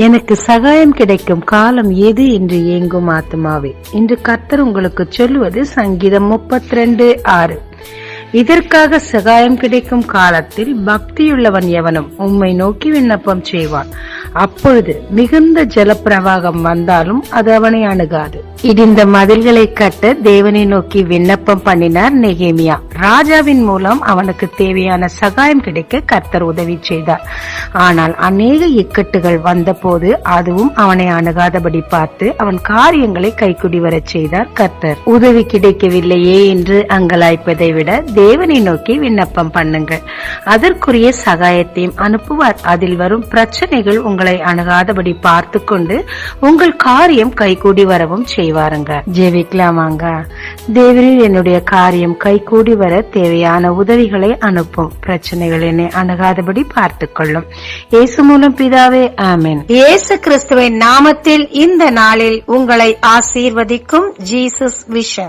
எனக்கு சகாயம் கிடைக்கும் காலம் எது என்று ஏங்கும் ஆத்மாவே, இன்று கர்த்தர் உங்களுக்கு சொல்லுவது சங்கீதம் 32:6. இதற்காக சகாயம் கிடைக்கும் காலத்தில் பக்தியுள்ளவன் எவனும் உம்மை நோக்கி விண்ணப்பம் செய்வான். அப்பொழுது மிகுந்த ஜலப்பிரவாகம் வந்தாலும் அது அவனை அணுகாது. இடிந்த மதில்களை கட்ட தேவனை நோக்கி விண்ணப்பம் பண்ணினார் நெகேமியா. ராஜாவின் மூலம் அவனுக்கு தேவையான சகாயம் கிடைக்க கர்த்தர் உதவி செய்தார். ஆனால் அநேக இக்கட்டுகள் வந்த போது அதுவும் அவனை அணுகாதபடி பார்த்து அவன் காரியங்களை கைக்குடி வரச் செய்தார் கர்த்தர். உதவி கிடைக்கவில்லையே என்று அங்கலாய்ப்பதை விட தேவனை நோக்கி விண்ணப்பம் பண்ணுங்கள். அதற்குரிய சகாயத்தையும் அனுப்புவார். அதில் வரும் பிரச்சனைகள் உங்களை அணுகாதபடி பார்த்து கொண்டு உங்கள் காரியம் கைகூடி வரவும் செய்வாருங்க. ஜெபிக்கலாமாங்க. தேவரீர் என்னுடைய காரியம் கைகூடி வர தேவையான உதவிகளை அனுப்பும். பிரச்சனைகள் என்னை அணுகாதபடி பார்த்துக் கொள்ளும். இயேசு மூலம் பிதாவே, ஆமென். இயேசு கிறிஸ்துவின் நாமத்தில் இந்த நாளில் உங்களை ஆசீர்வதிக்கும் ஜீசஸ் விஷன்.